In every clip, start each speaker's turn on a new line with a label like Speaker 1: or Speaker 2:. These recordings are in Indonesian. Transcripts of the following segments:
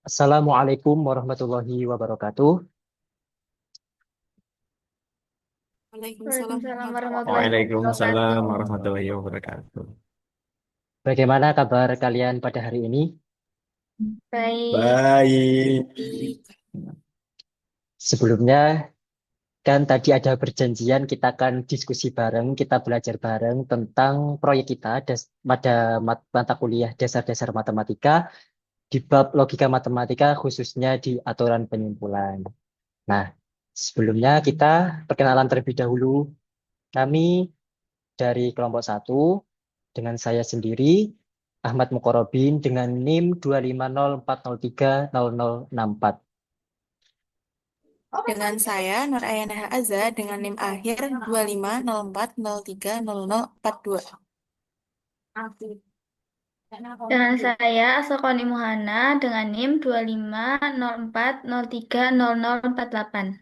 Speaker 1: Assalamualaikum warahmatullahi wabarakatuh.
Speaker 2: Waalaikumsalam
Speaker 3: Waalaikumsalam
Speaker 2: warahmatullahi
Speaker 3: warahmatullahi
Speaker 2: wabarakatuh.
Speaker 3: wabarakatuh.
Speaker 4: Waalaikumsalam warahmatullahi wabarakatuh.
Speaker 1: Bagaimana kabar kalian pada hari ini?
Speaker 3: Baik,
Speaker 4: Baik.
Speaker 2: Baik.
Speaker 1: Sebelumnya kan tadi ada perjanjian kita akan diskusi bareng, kita belajar bareng tentang proyek kita pada mata kuliah dasar-dasar matematika di bab logika matematika khususnya di aturan penyimpulan. Nah, sebelumnya kita perkenalan terlebih dahulu. Kami dari kelompok satu dengan saya sendiri Ahmad Mukorobin dengan NIM 25040300064.
Speaker 2: Dengan saya Nur Ayana Aza dengan NIM akhir 2504030042.
Speaker 3: dengan saya Asokoni Muhana dengan NIM 2504030048.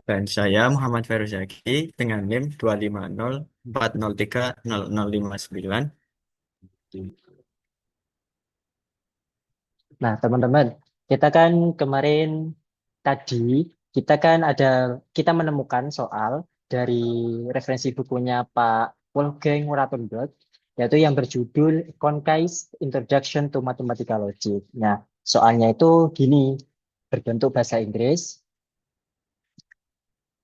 Speaker 4: Dan saya Muhammad Feruzaki dengan NIM 25040300059.
Speaker 1: Nah, teman-teman, kita kan kemarin tadi kita menemukan soal dari referensi bukunya Pak Wolfgang Rattenberg, yaitu yang berjudul Concise Introduction to Mathematical Logic. Nah, soalnya itu gini, berbentuk bahasa Inggris.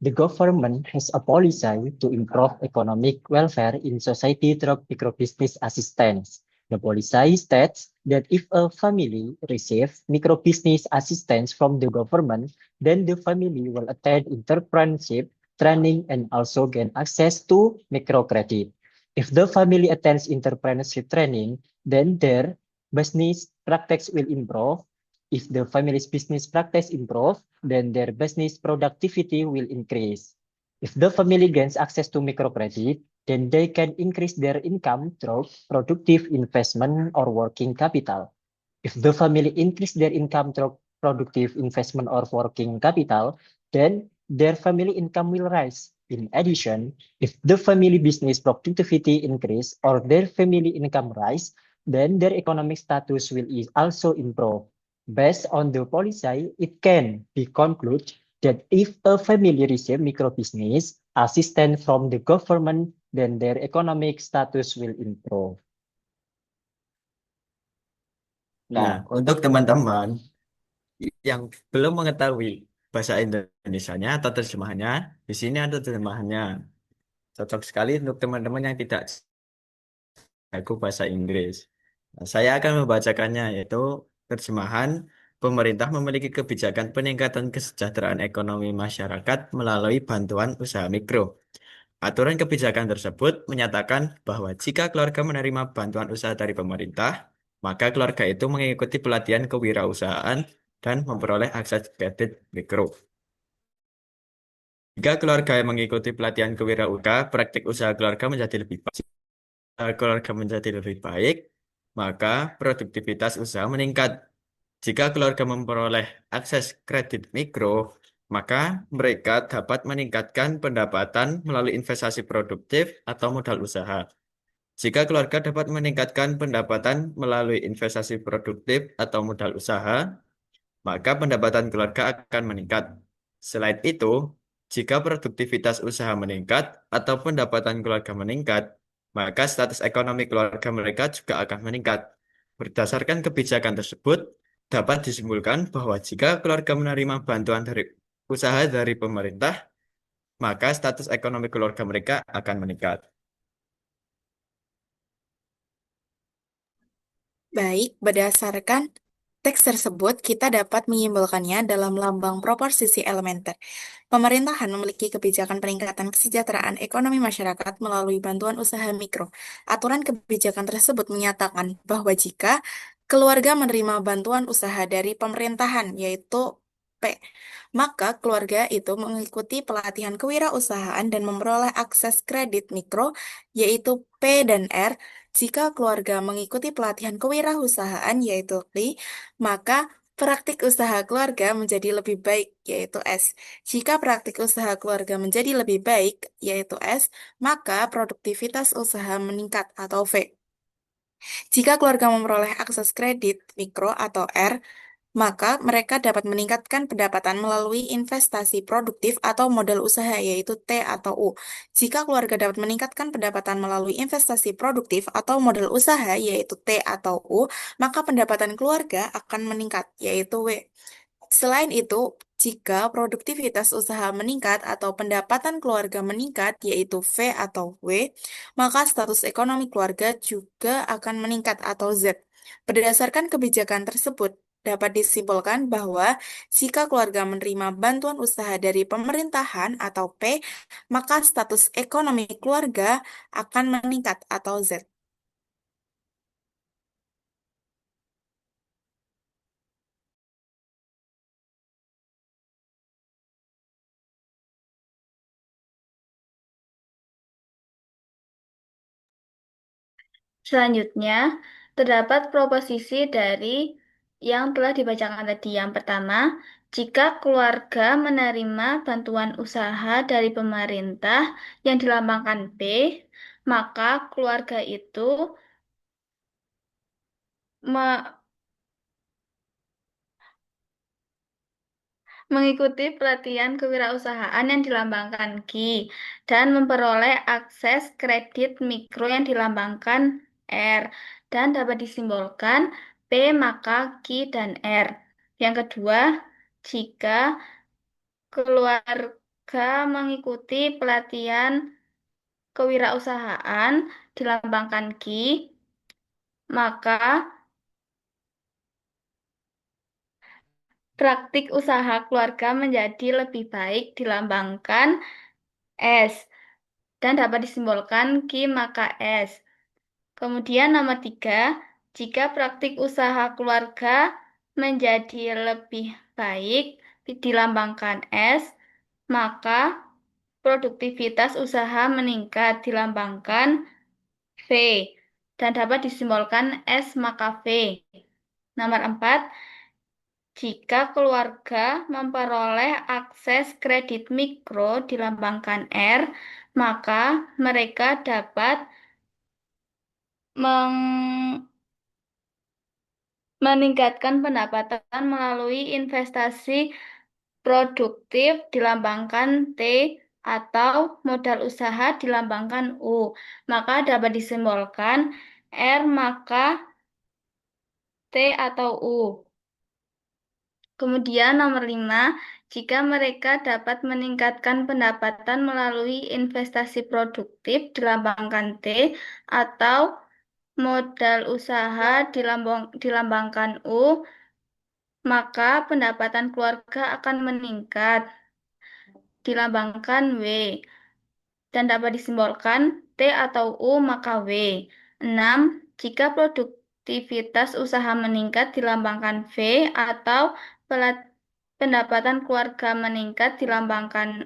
Speaker 1: The government has a policy to improve economic welfare in society through microbusiness assistance. The policy states that if a family receives microbusiness assistance from the government, then the family will attend entrepreneurship training and also gain access to microcredit. If the family attends entrepreneurship training, then their business practice will improve. If the family's business practice improve, then their business productivity will increase. If the family gains access to microcredit, then they can increase their income through productive investment or working capital. If the family increase their income through productive investment or working capital, then their family income will rise. In addition, if the family business productivity increase or their family income rise, then their economic status will also improve. Based on the policy, it can be concluded that if a family receive micro business assistance from the government, then their economic status will improve.
Speaker 4: Nah,
Speaker 1: Nah,
Speaker 4: untuk teman-teman yang belum mengetahui bahasa Indonesianya atau terjemahannya, di sini ada terjemahannya. Cocok sekali untuk teman-teman yang tidak jago bahasa Inggris. Nah, saya akan membacakannya, yaitu terjemahan pemerintah memiliki kebijakan peningkatan kesejahteraan ekonomi masyarakat melalui bantuan usaha mikro. Aturan kebijakan tersebut menyatakan bahwa jika keluarga menerima bantuan usaha dari pemerintah, maka keluarga itu mengikuti pelatihan kewirausahaan dan memperoleh akses kredit mikro. Jika keluarga yang mengikuti pelatihan kewirausahaan, praktik usaha keluarga menjadi lebih baik. Keluarga menjadi lebih baik, maka produktivitas usaha meningkat. Jika keluarga memperoleh akses kredit mikro, maka mereka dapat meningkatkan pendapatan melalui investasi produktif atau modal usaha. Jika keluarga dapat meningkatkan pendapatan melalui investasi produktif atau modal usaha, maka pendapatan keluarga akan meningkat. Selain itu, jika produktivitas usaha meningkat atau pendapatan keluarga meningkat, maka status ekonomi keluarga mereka juga akan meningkat. Berdasarkan kebijakan tersebut, dapat disimpulkan bahwa jika keluarga menerima bantuan dari usaha dari pemerintah, maka status ekonomi keluarga mereka akan meningkat.
Speaker 2: Baik, berdasarkan teks tersebut, kita dapat menyimpulkannya dalam lambang proporsi elementer. Pemerintahan memiliki kebijakan peningkatan kesejahteraan ekonomi masyarakat melalui bantuan usaha mikro. Aturan kebijakan tersebut menyatakan bahwa jika keluarga menerima bantuan usaha dari pemerintahan, yaitu P, maka keluarga itu mengikuti pelatihan kewirausahaan dan memperoleh akses kredit mikro, yaitu P dan R. Jika keluarga mengikuti pelatihan kewirausahaan, yaitu K, maka praktik usaha keluarga menjadi lebih baik, yaitu S. Jika praktik usaha keluarga menjadi lebih baik, yaitu S, maka produktivitas usaha meningkat atau V. Jika keluarga memperoleh akses kredit mikro atau R, maka mereka dapat meningkatkan pendapatan melalui investasi produktif atau modal usaha, yaitu T atau U. Jika keluarga dapat meningkatkan pendapatan melalui investasi produktif atau modal usaha, yaitu T atau U, maka pendapatan keluarga akan meningkat, yaitu W. Selain itu, jika produktivitas usaha meningkat atau pendapatan keluarga meningkat, yaitu V atau W, maka status ekonomi keluarga juga akan meningkat atau Z. Berdasarkan kebijakan tersebut, dapat disimpulkan bahwa jika keluarga menerima bantuan usaha dari pemerintahan atau P, maka status ekonomi keluarga akan meningkat atau Z.
Speaker 3: Selanjutnya, terdapat proposisi dari yang telah dibacakan tadi. Yang pertama, jika keluarga menerima bantuan usaha dari pemerintah yang dilambangkan P, maka keluarga itu mengikuti pelatihan kewirausahaan yang dilambangkan Q dan memperoleh akses kredit mikro yang dilambangkan R dan dapat disimbolkan P maka Q dan R. Yang kedua, jika keluarga mengikuti pelatihan kewirausahaan dilambangkan Q, maka praktik usaha keluarga menjadi lebih baik dilambangkan S dan dapat disimbolkan Q maka S. Kemudian nomor 3, jika praktik usaha keluarga menjadi lebih baik dilambangkan S, maka produktivitas usaha meningkat dilambangkan V dan dapat disimbolkan S maka V. Nomor 4, jika keluarga memperoleh akses kredit mikro dilambangkan R, maka mereka dapat meningkatkan pendapatan melalui investasi produktif dilambangkan T atau modal usaha dilambangkan U. Maka dapat disimbolkan R maka T atau U. Kemudian nomor 5, jika mereka dapat meningkatkan pendapatan melalui investasi produktif dilambangkan T atau modal usaha dilambangkan U, maka pendapatan keluarga akan meningkat dilambangkan W dan dapat disimbolkan T atau U maka W. 6, jika produktivitas usaha meningkat dilambangkan V atau pendapatan keluarga meningkat dilambangkan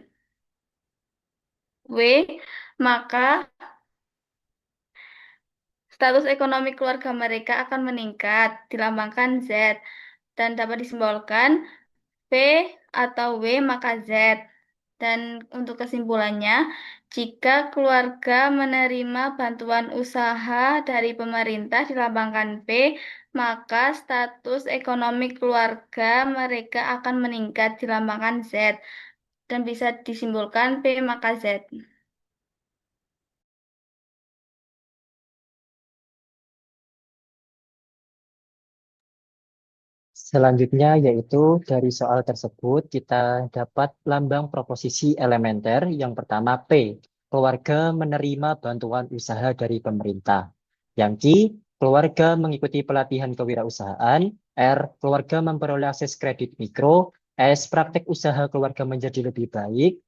Speaker 3: W, maka status ekonomi keluarga mereka akan meningkat dilambangkan Z dan dapat disimbolkan P atau W maka Z. Dan untuk kesimpulannya, jika keluarga menerima bantuan usaha dari pemerintah dilambangkan P, maka status ekonomi keluarga mereka akan meningkat dilambangkan Z dan bisa disimbolkan P maka Z.
Speaker 1: Selanjutnya yaitu dari soal tersebut kita dapat lambang proposisi elementer yang pertama P. Keluarga menerima bantuan usaha dari pemerintah. Yang Q, keluarga mengikuti pelatihan kewirausahaan. R, keluarga memperoleh akses kredit mikro. S, praktek usaha keluarga menjadi lebih baik.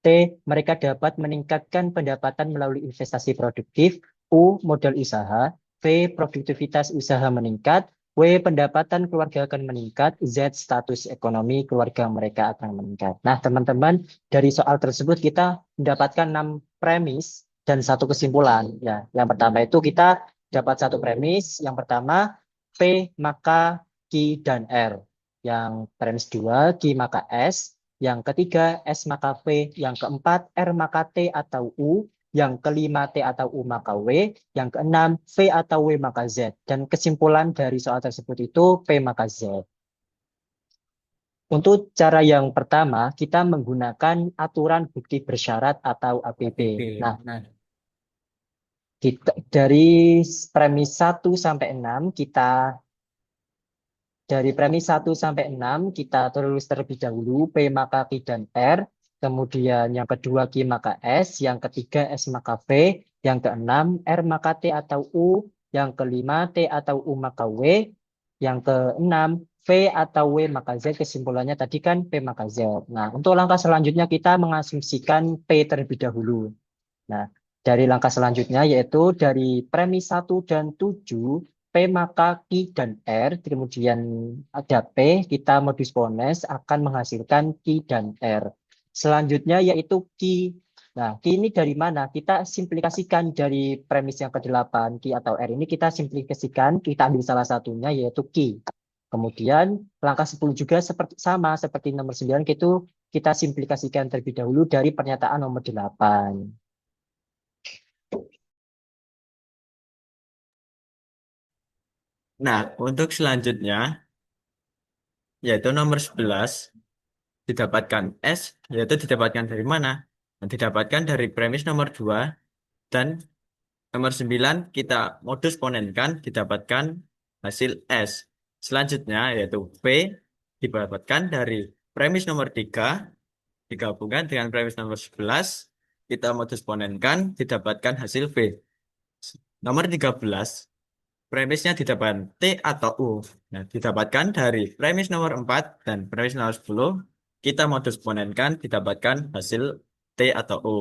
Speaker 1: T, mereka dapat meningkatkan pendapatan melalui investasi produktif. U, modal usaha. V, produktivitas usaha meningkat. W, pendapatan keluarga akan meningkat. Z, status ekonomi keluarga mereka akan meningkat. Nah, teman-teman, dari soal tersebut kita mendapatkan 6 premis dan 1 kesimpulan. Ya, yang pertama itu kita dapat 1 premis. Yang pertama, P maka Q dan R. Yang premis 2, Q maka S. Yang ketiga, S maka V. Yang keempat, R maka T atau U. yang kelima T atau U maka W, yang keenam V atau W maka Z. Dan kesimpulan dari soal tersebut itu P maka Z. Untuk cara yang pertama, kita menggunakan aturan bukti bersyarat atau ABB. Nah, dari premis 1 sampai 6 dari premis 1 sampai 6 kita tulis terlebih dahulu P maka Q dan R, kemudian yang kedua Q maka S, yang ketiga S maka V, yang keenam R maka T atau U, yang kelima T atau U maka W, yang keenam V atau W maka Z. Kesimpulannya tadi kan P maka Z. Nah, untuk langkah selanjutnya kita mengasumsikan P terlebih dahulu. Nah, dari langkah selanjutnya yaitu dari premis 1 dan 7, P maka Q dan R, kemudian ada P, kita modus ponens akan menghasilkan Q dan R. Selanjutnya yaitu Q. Nah, Q ini dari mana? Kita simplikasikan dari premis yang ke-8, Q atau R ini kita simplikasikan, kita ambil salah satunya yaitu Q. Kemudian langkah 10 juga seperti nomor 9, itu kita simplikasikan terlebih dahulu dari pernyataan nomor 8.
Speaker 4: Nah, untuk selanjutnya, yaitu nomor 11, didapatkan S, yaitu didapatkan dari mana? Nah, didapatkan dari premis nomor 2, dan nomor 9 kita modus ponenkan, didapatkan hasil S. Selanjutnya, yaitu P, didapatkan dari premis nomor 3, digabungkan dengan premis nomor 11, kita modus ponenkan, didapatkan hasil V. Nomor 13, premisnya didapatkan T atau U. Nah, didapatkan dari premis nomor 4 dan premis nomor 10, kita modus ponenkan, didapatkan hasil T atau U.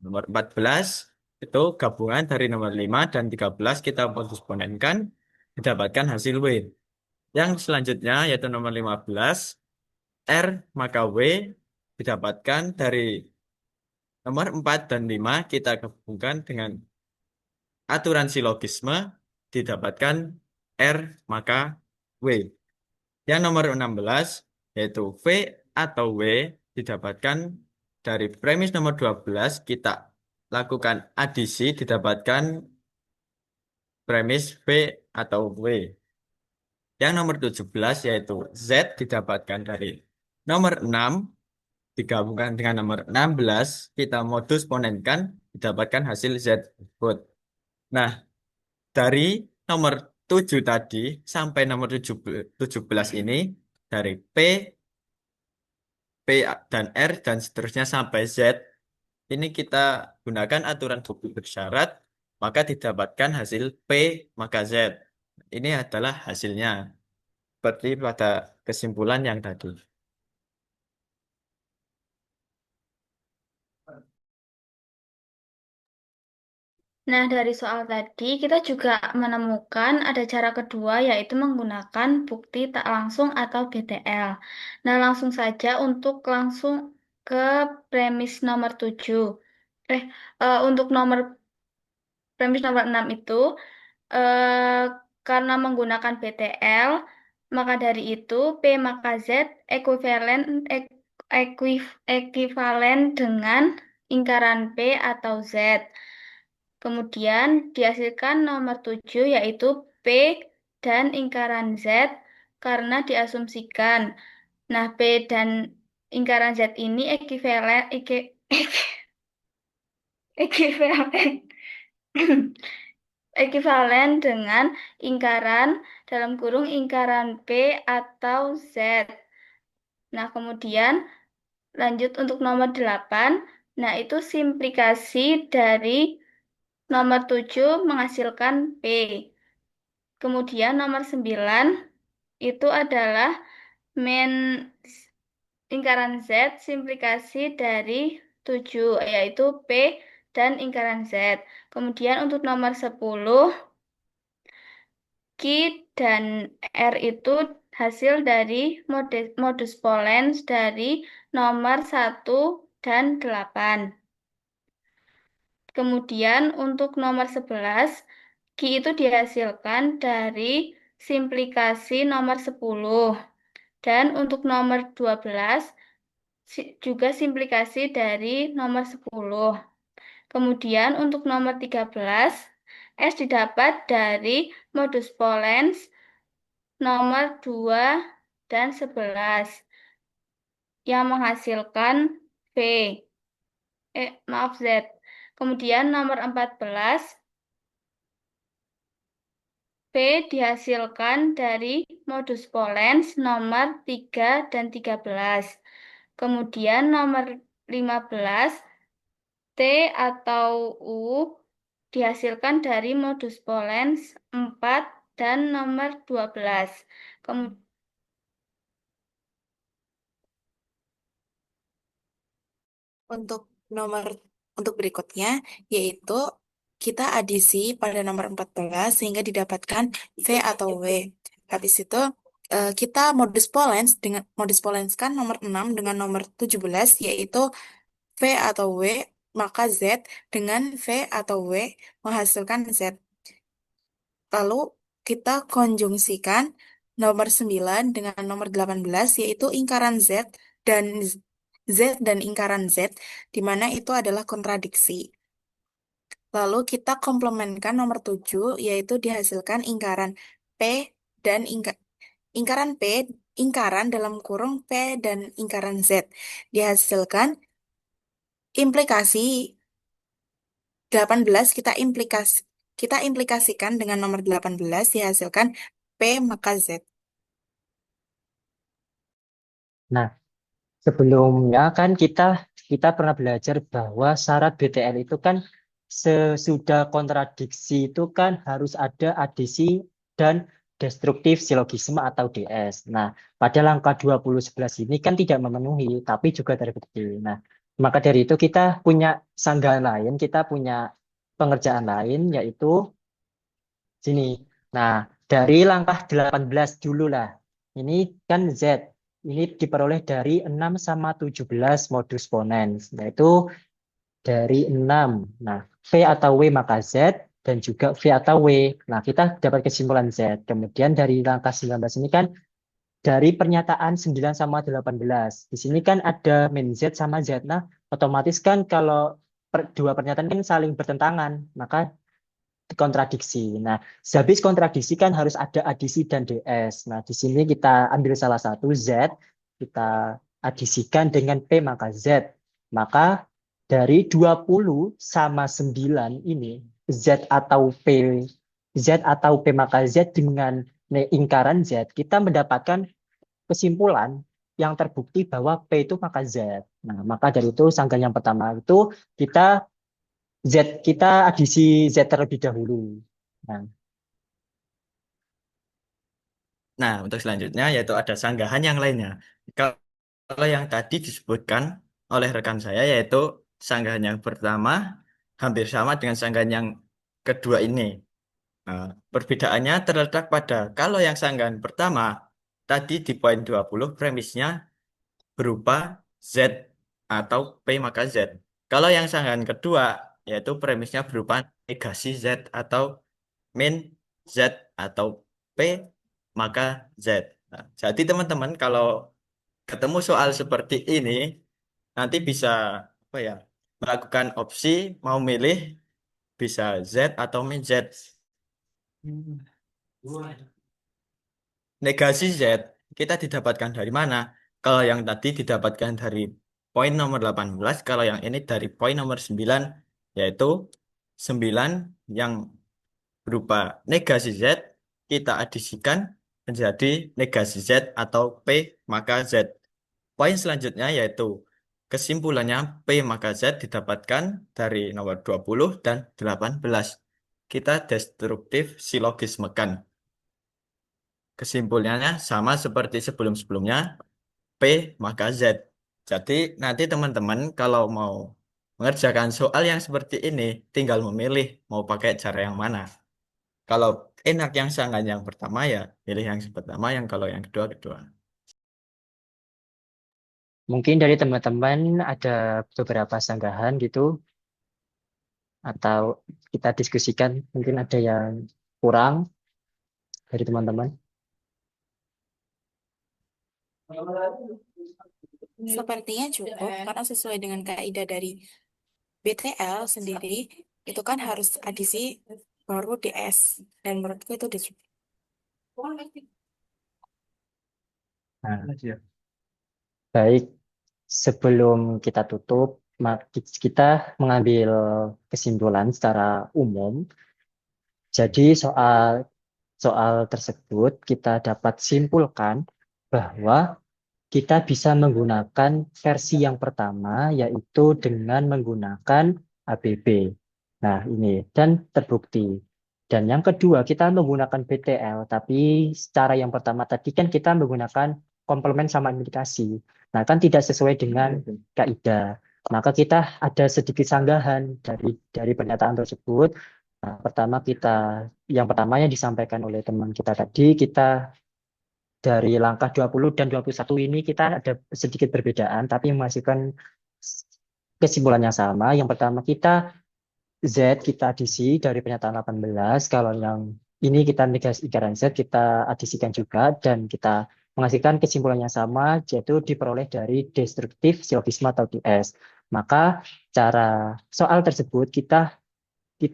Speaker 4: Nomor 14, itu gabungan dari nomor 5 dan 13, kita modus ponenkan, didapatkan hasil W. Yang selanjutnya, yaitu nomor 15, R maka W, didapatkan dari nomor 4 dan 5, kita gabungkan dengan aturan silogisme, didapatkan R maka W. Yang nomor 16 yaitu V atau W, didapatkan dari premis nomor 12, kita lakukan adisi, didapatkan premis V atau W. Yang nomor 17 yaitu Z, didapatkan dari nomor 6 digabungkan dengan nomor 16, kita modus ponenkan, didapatkan hasil Z tersebut. Nah, dari nomor 7 tadi sampai nomor 17 ini, dari P dan R dan seterusnya sampai Z, ini kita gunakan aturan bukti bersyarat, maka didapatkan hasil P maka Z. Ini adalah hasilnya, seperti pada kesimpulan yang tadi.
Speaker 3: Nah, dari soal tadi kita juga menemukan ada cara kedua yaitu menggunakan bukti tak langsung atau BTL. Nah, langsung saja untuk langsung ke premis nomor 7. Untuk premis nomor 6 itu eh, karena menggunakan BTL, maka dari itu P maka Z ekuivalen dengan lingkaran P atau Z. Kemudian dihasilkan nomor 7 yaitu P dan lingkaran Z karena diasumsikan. Nah, P dan lingkaran Z ini ekuivalen ekuivalen dengan lingkaran dalam kurung lingkaran P atau Z. Nah, kemudian lanjut untuk nomor 8. Nah, itu simplikasi dari nomor 7 menghasilkan P. Kemudian nomor 9 itu adalah main lingkaran Z simplikasi dari 7 yaitu P dan lingkaran Z. Kemudian untuk nomor 10 Q dan R itu hasil dari modus polens dari nomor 1 dan 8. Kemudian untuk nomor 11, Q itu dihasilkan dari simplikasi nomor 10. Dan untuk nomor 12, juga simplikasi dari nomor 10. Kemudian untuk nomor 13, S didapat dari modus polens nomor 2 dan 11 yang menghasilkan V. Maaf Z. Kemudian nomor 14, P dihasilkan dari modus polens nomor 3 dan 13. Kemudian nomor 15, T atau U dihasilkan dari modus polens 4 dan nomor 12. Kemudian
Speaker 2: Untuk nomor untuk berikutnya yaitu kita adisi pada nomor 14 sehingga didapatkan V atau W. Habis itu kita modus polens kan nomor 6 dengan nomor 17 yaitu V atau W, maka Z dengan V atau W menghasilkan Z. Lalu kita konjungsikan nomor 9 dengan nomor 18 yaitu ingkaran dan Z dan ingkaran Z, di mana itu adalah kontradiksi. Lalu kita komplementkan nomor 7 yaitu dihasilkan ingkaran P dan ingkaran P, ingkaran dalam kurung P dan ingkaran Z. Dihasilkan implikasi 18 kita implikasikan dengan nomor 18 dihasilkan P maka Z.
Speaker 1: Nah, sebelumnya kan kita pernah belajar bahwa syarat BTL itu kan sesudah kontradiksi itu kan harus ada adisi dan destruktif silogisme atau DS. Nah, pada langkah 2011 ini kan tidak memenuhi, tapi juga terbukti. Nah, maka dari itu kita punya sanggahan lain, kita punya pengerjaan lain, yaitu sini. Nah, dari langkah 18 dulu lah. Ini kan Z. Ini diperoleh dari 6 sama 17 modus ponens, yaitu dari 6. Nah, V atau W maka Z dan juga V atau W. Nah, kita dapat kesimpulan Z. Kemudian dari langkah 19 ini kan dari pernyataan 9 sama 18. Di sini kan ada min Z sama Z. Nah, otomatis kan kalau dua pernyataan kan saling bertentangan, maka kontradiksi. Nah, sehabis kontradiksi kan harus ada adisi dan DS. Nah, di sini kita ambil salah satu Z, kita adisikan dengan P maka Z. Maka dari 20 sama 9 ini, Z atau P maka Z dengan ingkaran Z, kita mendapatkan kesimpulan yang terbukti bahwa P itu maka Z. Nah, maka dari itu sanggahan yang pertama itu kita kita adisi Z terlebih dahulu. Nah,
Speaker 4: Nah, untuk selanjutnya yaitu ada sanggahan yang lainnya. Kalau yang tadi disebutkan oleh rekan saya yaitu sanggahan yang pertama hampir sama dengan sanggahan yang kedua ini. Nah, perbedaannya terletak pada kalau yang sanggahan pertama tadi di poin 20 premisnya berupa Z atau P maka Z. Kalau yang sanggahan kedua yaitu premisnya berupa negasi Z atau min Z atau P maka Z. Nah, jadi teman-teman kalau ketemu soal seperti ini nanti bisa apa ya melakukan opsi mau milih bisa Z atau min Z. Negasi Z kita didapatkan dari mana? Kalau yang tadi didapatkan dari poin nomor 18, kalau yang ini dari poin nomor 9, yaitu 9 yang berupa negasi Z, kita adisikan menjadi negasi Z atau P maka Z. Poin selanjutnya yaitu kesimpulannya P maka Z didapatkan dari nomor 20 dan 18. Kita destruktif silogismekan. Kesimpulannya sama seperti sebelum-sebelumnya, P maka Z. Jadi nanti teman-teman kalau mau mengerjakan soal yang seperti ini, tinggal memilih mau pakai cara yang mana. Kalau enak yang sangat yang pertama ya, pilih yang pertama, yang kalau yang kedua, kedua.
Speaker 1: mungkin dari teman-teman ada beberapa sanggahan gitu, atau kita diskusikan mungkin ada yang kurang dari teman-teman.
Speaker 2: Sepertinya cukup karena sesuai dengan kaidah dari BTL sendiri itu kan harus adisi baru DS. Dan menurutku itu disruptif.
Speaker 1: Nah, baik, sebelum kita tutup, kita mengambil kesimpulan secara umum. Jadi soal tersebut kita dapat simpulkan bahwa kita bisa menggunakan versi yang pertama, yaitu dengan menggunakan ABB. Nah, ini dan terbukti. Dan yang kedua, kita menggunakan BTL, tapi secara yang pertama tadi kan kita menggunakan komplement sama implikasi. Nah, kan tidak sesuai dengan kaidah. Maka kita ada sedikit sanggahan dari pernyataan tersebut. Nah, yang pertama yang disampaikan oleh teman kita tadi, kita dari langkah 20 dan 21 ini kita ada sedikit perbedaan, tapi menghasilkan kesimpulan yang sama. Yang pertama Z kita adisi dari pernyataan 18. Kalau yang ini kita negasikan Z, kita adisikan juga dan kita menghasilkan kesimpulan yang sama, yaitu diperoleh dari destruktif silogisme atau DS. Maka cara soal tersebut kita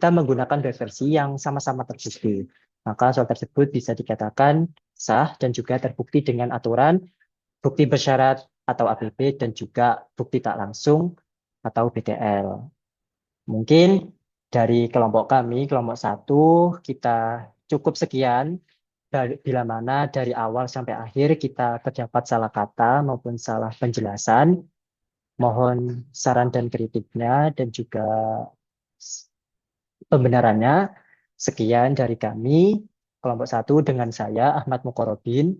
Speaker 1: menggunakan dua versi yang sama-sama terbukti. Maka soal tersebut bisa dikatakan sah dan juga terbukti dengan aturan bukti bersyarat atau ABB dan juga bukti tak langsung atau BTL. Mungkin dari kelompok kami, kelompok 1, kita cukup sekian. Bila mana dari awal sampai akhir kita terdapat salah kata maupun salah penjelasan, mohon saran dan kritiknya dan juga pembenarannya. Sekian dari kami, kelompok 1 dengan saya, Ahmad Mukorobin.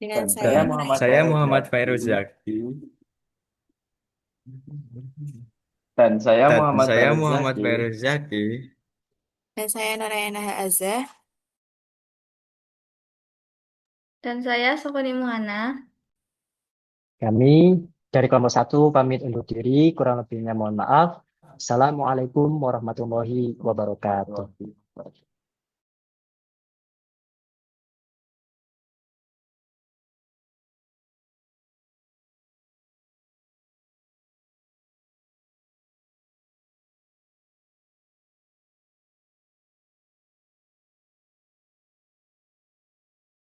Speaker 2: Dengan
Speaker 4: Dan
Speaker 2: saya
Speaker 4: saya Muhammad Fairuz Zaki.
Speaker 5: Dan saya
Speaker 4: Dan
Speaker 5: Muhammad
Speaker 4: saya
Speaker 5: Fairuz
Speaker 4: Muhammad
Speaker 5: Zaki.
Speaker 4: Fairuz Zaki.
Speaker 2: dan saya Narayana Azah.
Speaker 3: Dan saya Sokoni Muhana.
Speaker 1: Kami dari kelompok 1 pamit undur diri, kurang lebihnya mohon maaf. Assalamualaikum warahmatullahi wabarakatuh.